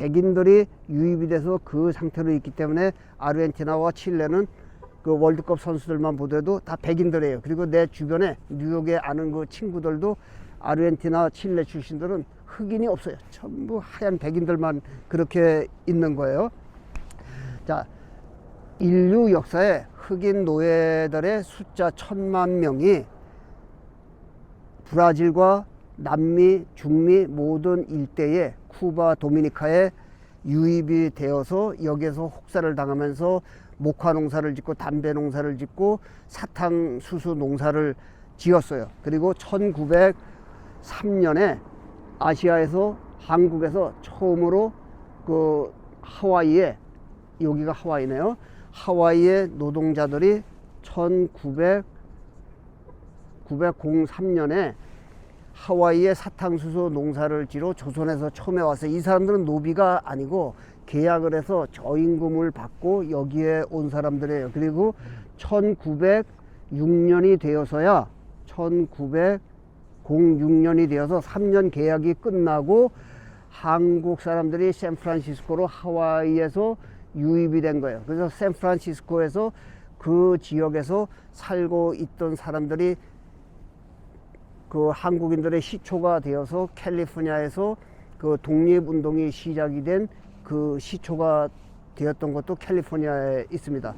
백인들이 유입이 돼서 그 상태로 있기 때문에 아르헨티나와 칠레는 그 월드컵 선수들만 보더라도 다 백인들이에요. 그리고 내 주변에 뉴욕에 아는 그 친구들도 아르헨티나, 칠레 출신들은 흑인이 없어요. 전부 하얀 백인들만 그렇게 있는 거예요. 자, 인류 역사에 흑인 노예들의 숫자 1000만 명이 브라질과 남미, 중미 모든 일대에 쿠바, 도미니카에 유입이 되어서 여기에서 혹사를 당하면서 목화 농사를 짓고 담배 농사를 짓고 사탕수수 농사를 지었어요. 그리고 1903년에 아시아에서, 한국에서 처음으로 그 하와이에, 여기가 하와이네요. 하와이의 노동자들이 1903년에 하와이에 사탕수수 농사를 지러 조선에서 처음에 와서, 이 사람들은 노비가 아니고 계약을 해서 저임금을 받고 여기에 온 사람들이에요. 그리고 1906년이 되어서야 1906년이 되어서 3년 계약이 끝나고 한국 사람들이 샌프란시스코로 하와이에서 유입이 된 거예요. 그래서 샌프란시스코에서 그 지역에서 살고 있던 사람들이 그 한국인들의 시초가 되어서 캘리포니아에서 그 독립운동이 시작이 된 그 시초가 되었던 것도 캘리포니아에 있습니다.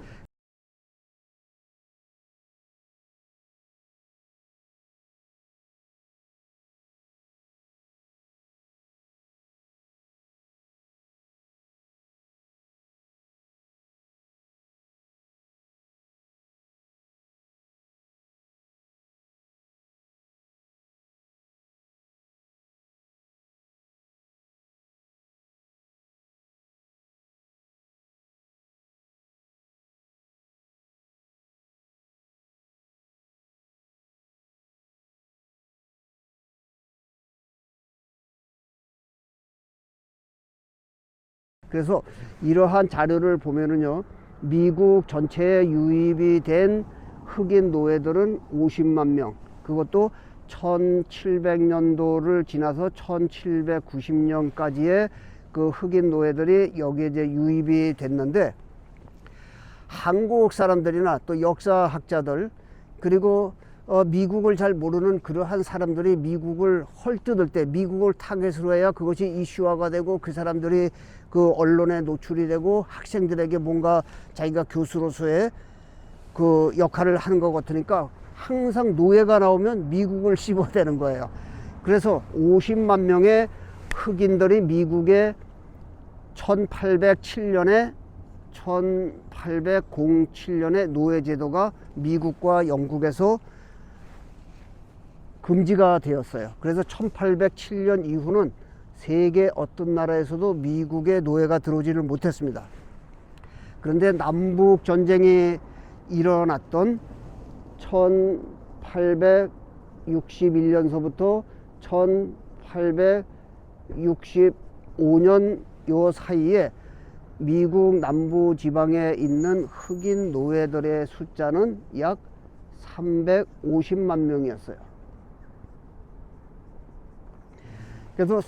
그래서 이러한 자료를 보면은요, 미국 전체에 유입이 된 흑인 노예들은 50만 명, 그것도 1700년도를 지나서 1790년까지의 그 흑인 노예들이 여기에 이제 유입이 됐는데, 한국 사람들이나 또 역사학자들, 그리고 미국을 잘 모르는 그러한 사람들이 미국을 헐뜯을 때, 미국을 타겟으로 해야 그것이 이슈화가 되고 그 사람들이 그 언론에 노출이 되고 학생들에게 뭔가 자기가 교수로서의 그 역할을 하는 것 같으니까 항상 노예가 나오면 미국을 씹어대는 거예요. 그래서 50만 명의 흑인들이 미국에 1807년에 노예제도가 미국과 영국에서 금지가 되었어요. 그래서 1807년 이후는 세계 어떤 나라에서도 미국의 노예가 들어오지를 못했습니다. 그런데 남북 전쟁이 일어났던 1861년서부터 1865년 요 사이에 미국 남부 지방에 있는 흑인 노예들의 숫자는 약 350만 명이었어요. 그래서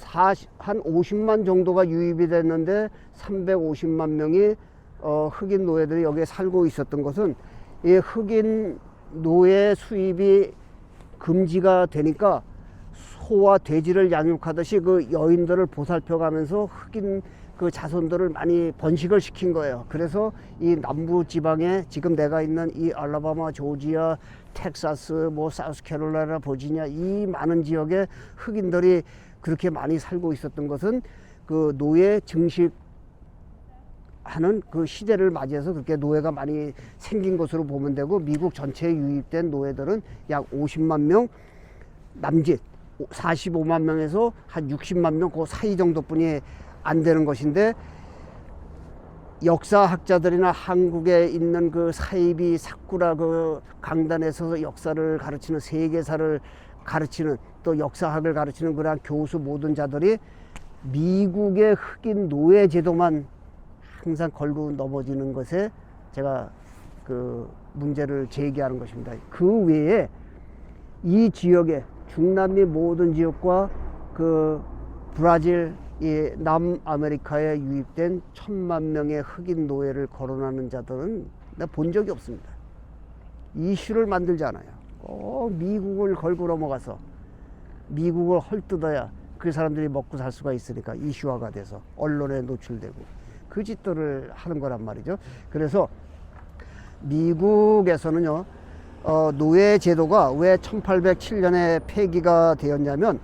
한 50만 정도가 유입이 됐는데 350만 명이 흑인 노예들이 여기에 살고 있었던 것은, 이 흑인 노예 수입이 금지가 되니까 소와 돼지를 양육하듯이 그 여인들을 보살펴가면서 흑인 그 자손들을 많이 번식을 시킨 거예요. 그래서 이 남부 지방에 지금 내가 있는 이 알라바마, 조지아, 텍사스, 뭐 사우스캐롤라이나, 버지니아, 이 많은 지역에 흑인들이 그렇게 많이 살고 있었던 것은 그 노예 증식하는 그 시대를 맞이해서 그렇게 노예가 많이 생긴 것으로 보면 되고, 미국 전체에 유입된 노예들은 약 50만 명, 남짓 45만 명에서 한 60만 명 그 사이 정도뿐이 안 되는 것인데, 역사학자들이나 한국에 있는 그 사이비 사쿠라 그 강단에서 역사를 가르치는, 세계사를 가르치는, 또 역사학을 가르치는 그런 교수 모든 자들이 미국의 흑인 노예 제도만 항상 걸고 넘어지는 것에 제가 그 문제를 제기하는 것입니다. 그 외에 이 지역에 중남미 모든 지역과 그 브라질, 이 남아메리카에 유입된 1,000만 명의 흑인 노예를 거론하는 자들은 내가 본 적이 없습니다. 이슈를 만들지 않아요. 꼭 미국을 걸고 넘어가서 미국을 헐뜯어야 그 사람들이 먹고 살 수가 있으니까 이슈화가 돼서 언론에 노출되고 그 짓들을 하는 거란 말이죠. 그래서 미국에서는요, 노예 제도가 왜 1807년에 폐기가 되었냐면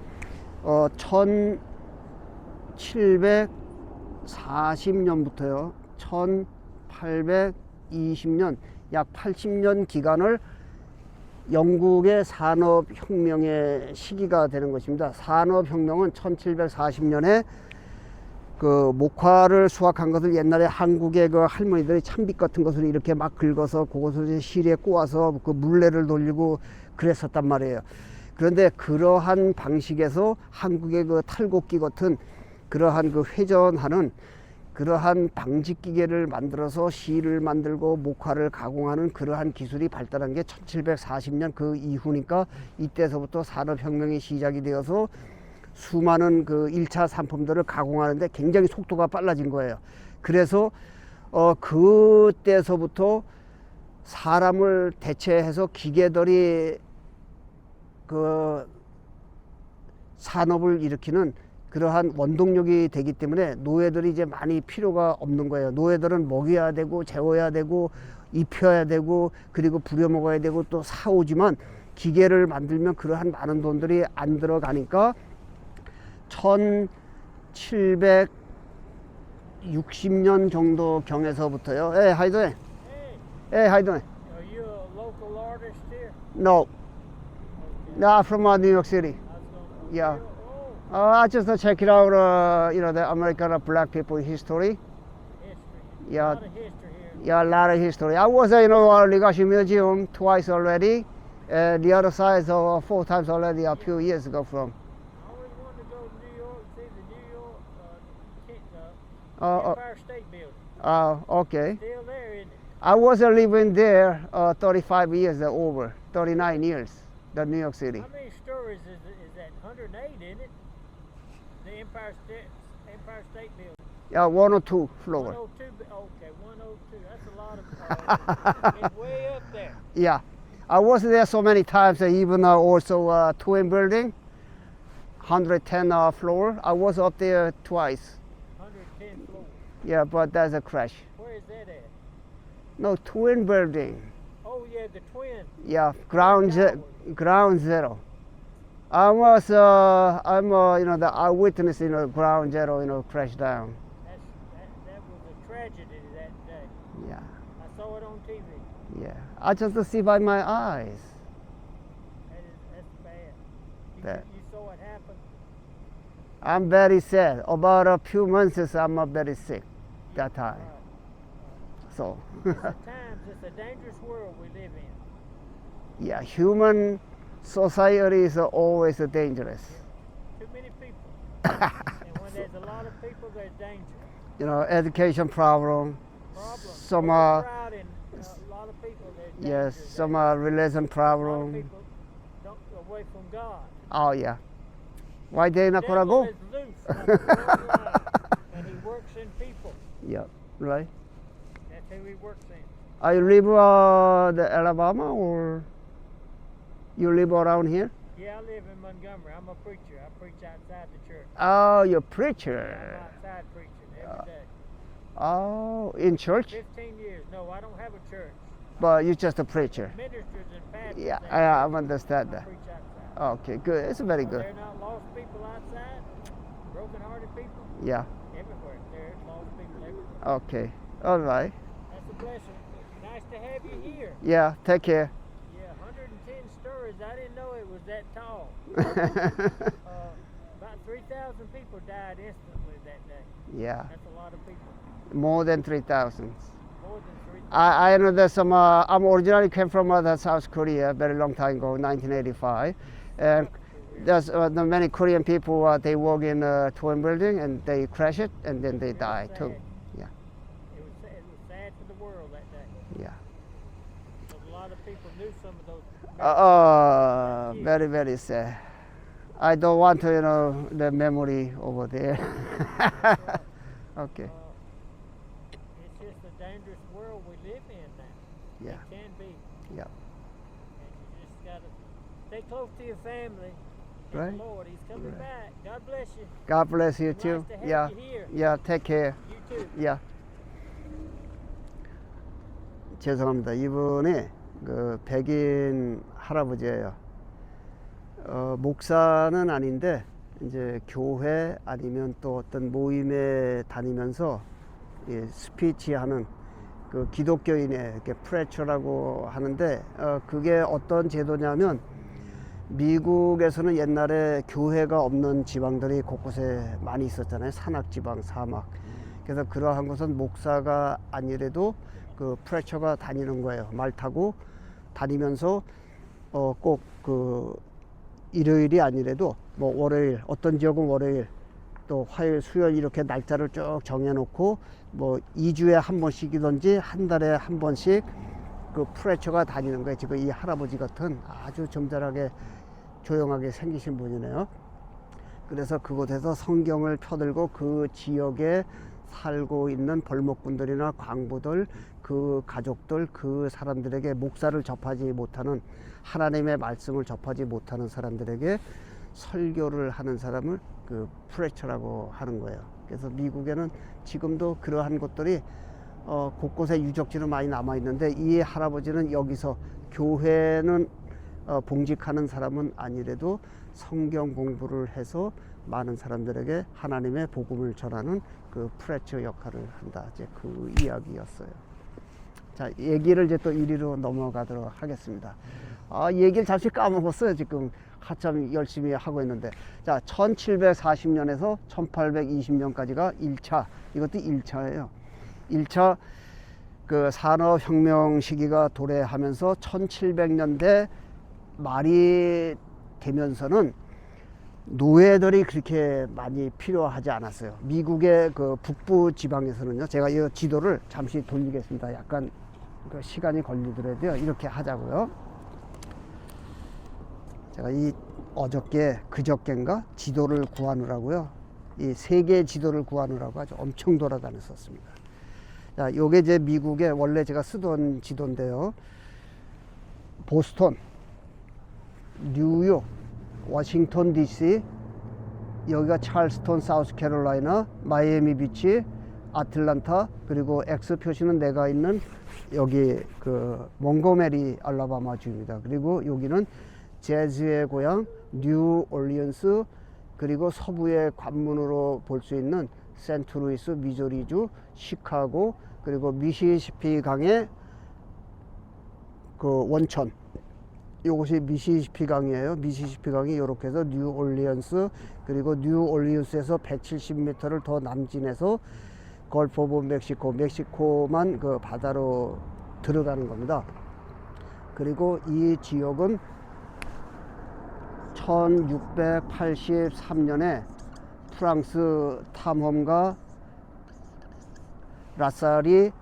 1740년부터요 1820년 약 80년 기간을 영국의 산업혁명의 시기가 되는 것입니다. 산업혁명은 1740년에 그 목화를 수확한 것을 옛날에 한국의 그 할머니들이 참빗 같은 것을 이렇게 막 긁어서 그것을 이제 실에 꼬아서 그 물레를 돌리고 그랬었단 말이에요. 그런데 그러한 방식에서 한국의 그 탈곡기 같은 그러한 그 회전하는 그러한 방직 기계를 만들어서 실을 만들고 목화를 가공하는 그러한 기술이 발달한 게 1740년 그 이후니까 이때서부터 산업혁명이 시작이 되어서 수많은 그 1차 상품들을 가공하는데 굉장히 속도가 빨라진 거예요. 그래서 그때서부터 사람을 대체해서 기계들이 그 산업을 일으키는 그러한 원동력이 되기 때문에 노예들이 이제 많이 필요가 없는 거예요. 노예들은 먹여야 되고 재워야 되고 입혀야 되고 그리고 부려먹어야 되고 또 사오지만 기계를 만들면 그러한 많은 돈들이 안 들어가니까 1760년 정도 경에서부터요. Hey, how you doing? Hey, how you doing? Are you a local artist here? No. No, I'm from New York City. Yeah. I just check it out, the American black people history. History. Yeah. A lot of history here. Yeah, a lot of history. I was, Legacy Museum twice already. The other side, 4 times already, a few years ago from. I always wanted to go to New York, see the New York Empire State Building. Okay. Still there, isn't it? I was living there 35 years over, 39 years, the New York City. How many stories is that? 108, isn't it? The Empire State Building. Yeah, 102 floor. 102. Okay, 102. That's a lot of. It's way up there. Yeah, I was there so many times. Even also Twin Building, 110 floor. I was up there twice. 110 floors. Yeah, but there's a crash. Where is that at? No, Twin Building. Oh yeah, the Twin. Yeah, ground zero. I'm the eyewitness, ground zero, crash down. That was a tragedy that day. Yeah, I saw it on TV. yeah. I just see by my eyes. That's bad. Bad. You saw it happen. I'm very sad. About a few months, I'm very sick that time. So, It's a dangerous world we live in. yeah, human society is always dangerous. Too many people. And when there's a lot of people, there's danger. Education problem. Problems. Some Overcrowding, a lot of people, there's danger. yes, some religion A lot of problem. people don't go away from God. Oh yeah. Why they not gonna Devil go? is loose worldwide, and he works in people. Yeah, right. That's who he works in. You live the Alabama or you live around here? Yeah, I live in Montgomery. I'm a preacher. I preach outside the church. Oh, you're a I'm preacher. outside preaching every day. Oh, in church? 15 years. No, I don't have a church. But you're just a preacher. Ministers and pastors. Yeah, they I preach. understand I that. preach outside. Okay, good. It's very good. They're not lost people outside, broken-hearted people Yeah. everywhere. There's lost people everywhere. Okay. All right. That's a blessing. Nice to have you here. Yeah. Take care. Yeah, 110 stories. I didn't know it was that tall. About 3,000 people died instantly that day. Yeah. That's a lot of people. More than 3,000. More than 3,000. I know there's some. I'm originally came from South Korea very long time ago, 1985, and there's many Korean people. They work in a twin building and they crash it and then they die too. Yeah, It was sad for the world that day. yeah. Because a lot of people knew some of those. Very very sad. I don't want to, the memory over there. Okay. It's just a dangerous world we live in now. Yeah. It can be. Yeah. And you just got to stay close to your family. And Right. the Lord, He's coming Right. back. God bless you. God bless you Nice too. to have Yeah. you here. Yeah. Take care. You too. Yeah. 죄송합니다. 이분이 그 백인 할아버지예요. 목사는 아닌데 이제 교회 아니면 또 어떤 모임에 다니면서 스피치하는 그 기독교인의 이렇게 프레처라고 하는데 그게 어떤 제도냐면 미국에서는 옛날에 교회가 없는 지방들이 곳곳에 많이 있었잖아요. 산악지방, 사막. 그래서 그러한 것은 목사가 아니래도 그 프레처가 다니는 거예요. 말 타고 다니면서 꼭 그 일요일이 아니래도 뭐 월요일, 어떤 지역은 월요일, 또 화요일, 수요일 이렇게 날짜를 쭉 정해놓고 뭐 2주에 한 번씩이든지 한 달에 한 번씩 그 프레처가 다니는 거예요. 지금 이 할아버지 같은 아주 점잖하게 조용하게 생기신 분이네요. 그래서 그곳에서 성경을 펴들고 그 지역에 살고 있는 벌목꾼들이나 광부들, 그 가족들, 그 사람들에게 목사를 접하지 못하는, 하나님의 말씀을 접하지 못하는 사람들에게 설교를 하는 사람을 그 프레처라고 하는 거예요. 그래서 미국에는 지금도 그러한 것들이 곳곳에 유적지로 많이 남아 있는데, 이 할아버지는 여기서 교회는 봉직하는 사람은 아니래도 성경 공부를 해서 많은 사람들에게 하나님의 복음을 전하는 그 프레처 역할을 한다. 이제 그 이야기였어요. 자, 얘기를 이제 또 이리로 넘어가도록 하겠습니다. 얘기를 잠시 까먹었어요. 지금 한참 열심히 하고 있는데. 자, 1740년에서 1820년까지가 1차, 이것도 1차예요. 1차 그 산업혁명 시기가 도래하면서 1700년대 말이 되면서는 노예들이 그렇게 많이 필요하지 않았어요. 미국의 그 북부 지방에서는요. 제가 이 지도를 잠시 돌리겠습니다. 약간 그 시간이 걸리더라도요. 이렇게 하자고요. 제가 이 그저께인가 지도를 구하느라고요. 이 세계 지도를 구하느라고 아주 엄청 돌아다녔었습니다. 자, 요게 이제 미국의 원래 제가 쓰던 지도인데요. 보스턴, 뉴욕, 워싱턴 DC, 여기가 찰스턴 사우스캐롤라이나, 마이애미 비치, 아틀란타, 그리고 X 표시는 내가 있는 여기 그 몽고메리 알라바마 주입니다. 그리고 여기는 재즈의 고향 뉴 올리언스, 그리고 서부의 관문으로 볼 수 있는 센트루이스 미조리주, 시카고, 그리고 미시시피 강의 그 원천, 이것이 미시시피 강이에요. 미시시피 강이 이렇게 해서 뉴 올리언스, 그리고 뉴 올리언스에서 170m를 더 남진해서 걸프 오브 멕시코, 멕시코만 그 바다로 들어가는 겁니다. 그리고 이 지역은 1683년에 프랑스 탐험가 라살이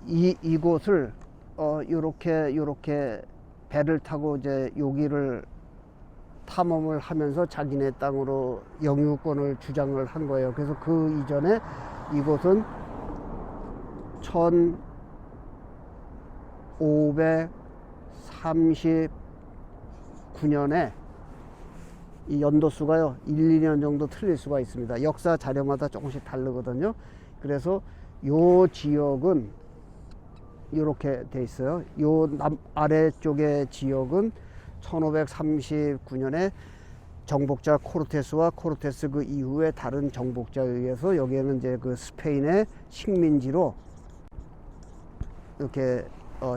이곳을 요렇게 배를 타고 이제 여기를 탐험을 하면서 자기네 땅으로 영유권을 주장을 한 거예요. 그래서 그 이전에 이곳은 1539년에 이 연도수가요 1, 2년 정도 틀릴 수가 있습니다. 역사 자료마다 조금씩 다르거든요. 그래서 요 지역은 이렇게 돼 있어요. 요 아래쪽의 지역은 1539년에 정복자 코르테스와 코르테스 그 이후에 다른 정복자에 의해서 여기에는 이제 그 스페인의 식민지로 이렇게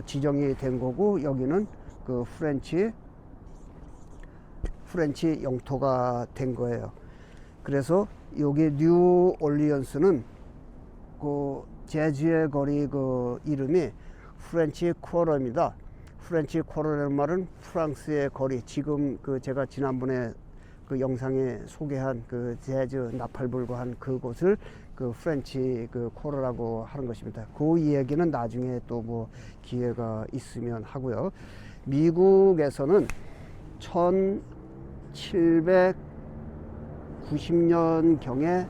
지정이 된 거고, 여기는 그 프렌치 영토가 된 거예요. 그래서 여기 뉴 올리언스는 그 재즈의 거리 그 이름이 프렌치 쿼러입니다. 프렌치 쿼러라는 말은 프랑스의 거리. 지금 그 제가 지난번에 그 영상에 소개한 그 재즈 나팔불고한 그곳을 그 프렌치 그 쿼러라고 하는 것입니다. 그 이야기는 나중에 또 뭐 기회가 있으면 하고요. 미국에서는 1790년경에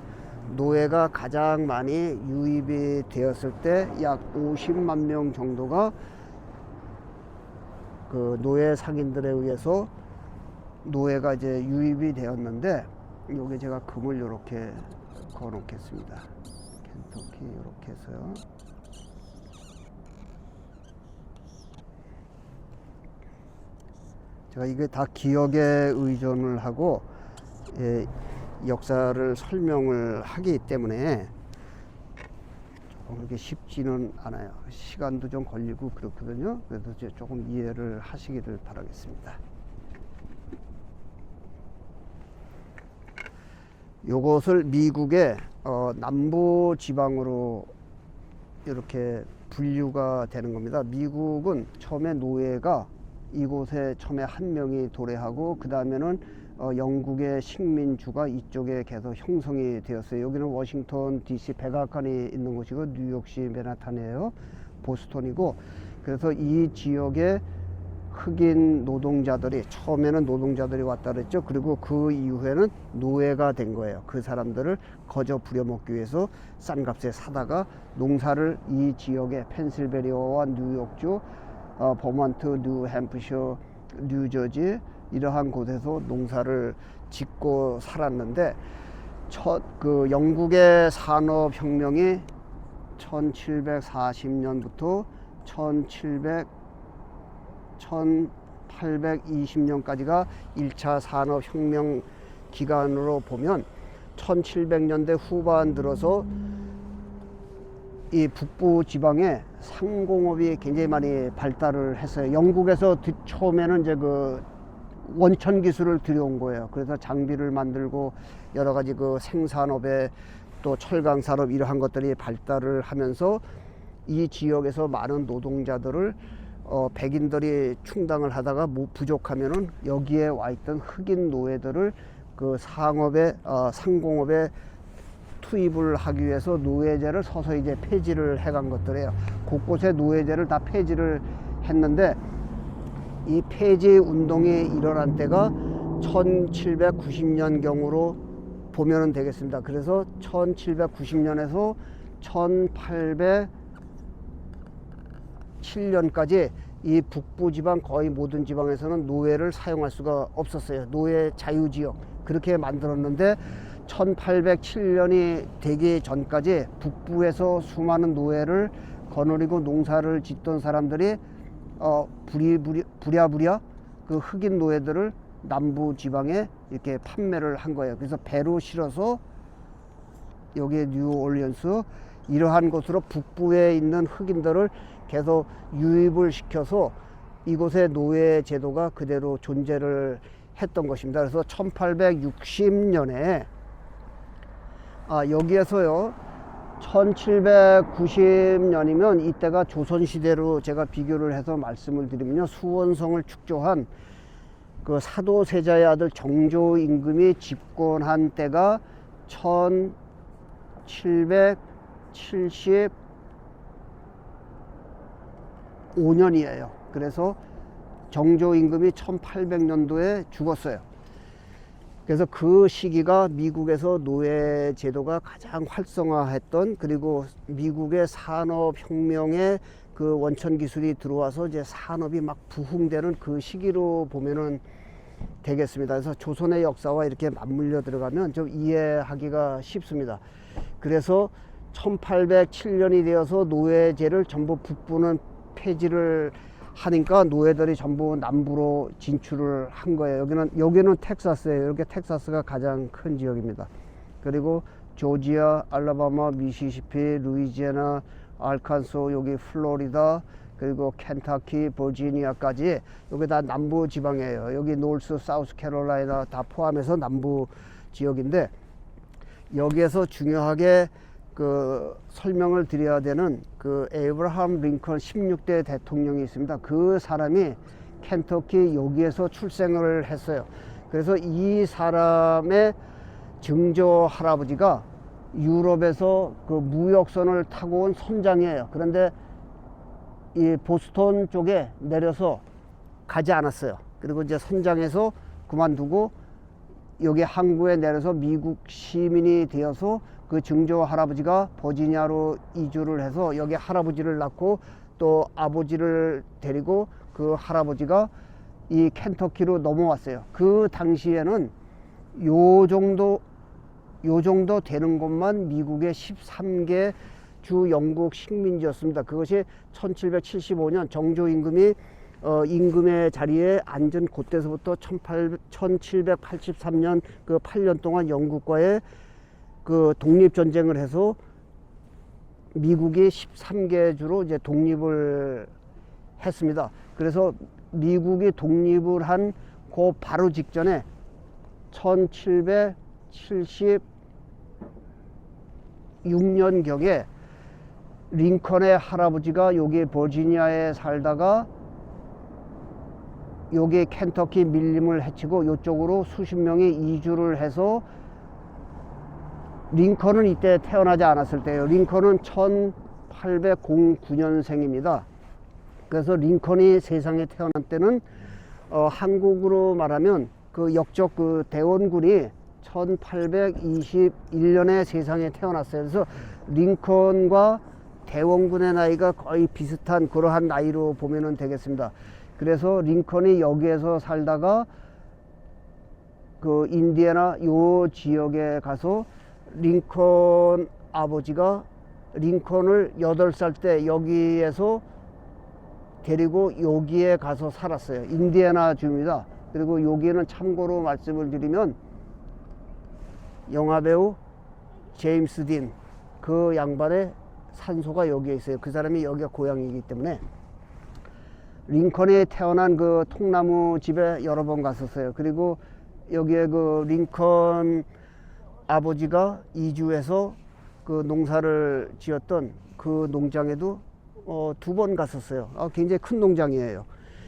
노예가 가장 많이 유입이 되었을 때 약 50만 명 정도가 그 노예 상인들에 의해서 노예가 이제 유입이 되었는데, 여기 제가 금을 이렇게 그어 놓겠습니다. 켄터키 이렇게 해서요. 제가 이게 다 기억에 의존을 하고 역사를 설명을 하기 때문에 조금 그렇게 쉽지는 않아요. 시간도 좀 걸리고 그렇거든요. 그래서 이제 조금 이해를 하시기를 바라겠습니다. 요것을 미국의 남부 지방으로 이렇게 분류가 되는 겁니다. 미국은 처음에 노예가 이곳에 처음에 한 명이 도래하고, 그 다음에는 영국의 식민주가 이쪽에 계속 형성이 되었어요. 여기는 워싱턴 DC 백악관이 있는 곳이고, 뉴욕시 맨하탄이에요. 보스턴이고. 그래서 이 지역에 흑인 노동자들이, 처음에는 노동자들이 왔다 그랬죠. 그리고 그 이후에는 노예가 된 거예요. 그 사람들을 거저 부려먹기 위해서 싼 값에 사다가 농사를 이 지역에 펜실베니아와 뉴욕주, 버몬트, 뉴햄프셔, 뉴저지 이러한 곳에서 농사를 짓고 살았는데, 그 영국의 산업혁명이 1740년부터 1820년까지가 1차 산업혁명 기간으로 보면 1700년대 후반 들어서 이 북부 지방에 상공업이 굉장히 많이 발달을 했어요. 영국에서 처음에는 이제 그 원천 기술을 들여온 거예요. 그래서 장비를 만들고 여러 가지 그 생산업에 또 철강 산업 이러한 것들이 발달을 하면서 이 지역에서 많은 노동자들을 백인들이 충당을 하다가 부족하면은 여기에 와 있던 흑인 노예들을 그 상업에 상공업에 투입을 하기 위해서 노예제를 서서히 이제 폐지를 해간 것들이에요. 곳곳에 노예제를 다 폐지를 했는데, 이 폐지 운동이 일어난 때가 1790년경으로 보면 되겠습니다. 그래서 1790년에서 1807년까지 이 북부 지방 거의 모든 지방에서는 노예를 사용할 수가 없었어요. 노예 자유지역 그렇게 만들었는데, 1807년이 되기 전까지 북부에서 수많은 노예를 거느리고 농사를 짓던 사람들이 부랴부랴 그 흑인 노예들을 남부 지방에 이렇게 판매를 한 거예요. 그래서 배로 실어서 여기 뉴올리언스 이러한 곳으로 북부에 있는 흑인들을 계속 유입을 시켜서 이곳의 노예 제도가 그대로 존재를 했던 것입니다. 그래서 1860년에 여기에서요 1790년이면 이때가 조선시대로 제가 비교를 해서 말씀을 드리면요, 수원성을 축조한 그 사도세자의 아들 정조 임금이 집권한 때가 1775년이에요. 그래서 정조 임금이 1800년도에 죽었어요. 그래서 그 시기가 미국에서 노예 제도가 가장 활성화했던, 그리고 미국의 산업혁명에 그 원천 기술이 들어와서 이제 산업이 막 부흥되는 그 시기로 보면은 되겠습니다. 그래서 조선의 역사와 이렇게 맞물려 들어가면 좀 이해하기가 쉽습니다. 그래서 1807년이 되어서 노예제를 전부 북부는 폐지를 하니까 노예들이 전부 남부로 진출을 한 거예요. 여기는 텍사스예요. 이렇게 텍사스가 가장 큰 지역입니다. 그리고 조지아, 알라바마, 미시시피, 루이지애나, 알칸소, 여기 플로리다, 그리고 켄터키, 버지니아까지 여기 다 남부 지방이에요. 여기 노스, 사우스 캐롤라이나 다 포함해서 남부 지역인데, 여기에서 중요하게 그 설명을 드려야 되는 그 에이브라함 링컨 16대 대통령이 있습니다. 그 사람이 켄터키 여기에서 출생을 했어요. 그래서 이 사람의 증조 할아버지가 유럽에서 그 무역선을 타고 온 선장이에요. 그런데 이 보스턴 쪽에 내려서 가지 않았어요. 그리고 이제 선장에서 그만두고 여기 항구에 내려서 미국 시민이 되어서 그 증조 할아버지가 버지니아로 이주를 해서 여기 할아버지를 낳고 또 아버지를 데리고 그 할아버지가 이 켄터키로 넘어왔어요. 그 당시에는 요 정도 되는 곳만 미국의 13개 주 영국 식민지였습니다. 그것이 1775년 정조 임금이 임금의 자리에 앉은 그때서부터 1783년 그 8년 동안 영국과의 그 독립전쟁을 해서 미국이 13개 주로 이제 독립을 했습니다. 그래서 미국이 독립을 한 그 바로 직전에 1776년경에 링컨의 할아버지가 여기 버지니아에 살다가 여기 켄터키 밀림을 해치고 이쪽으로 수십 명이 이주를 해서 링컨은 이때 태어나지 않았을 때예요. 링컨은 1809년생입니다. 그래서 링컨이 세상에 태어난 때는 한국으로 말하면 그 역적 그 대원군이 1821년에 세상에 태어났어요. 그래서 링컨과 대원군의 나이가 거의 비슷한 그러한 나이로 보면 되겠습니다. 그래서 링컨이 여기에서 살다가 그 인디애나 요 지역에 가서 링컨 아버지가 링컨을 8살 때 여기에서 데리고 여기에 가서 살았어요. 인디애나 주입니다. 그리고 여기는 참고로 말씀을 드리면 영화배우 제임스 딘 그 양반의 산소가 여기에 있어요. 그 사람이 여기가 고향이기 때문에 링컨이 태어난 그 통나무 집에 여러 번 갔었어요. 그리고 여기에 그 링컨 아버지가 이주해서 그 농사를 지었던 그 농장에도 2번 갔었어요. 굉장히 큰 농장이에요.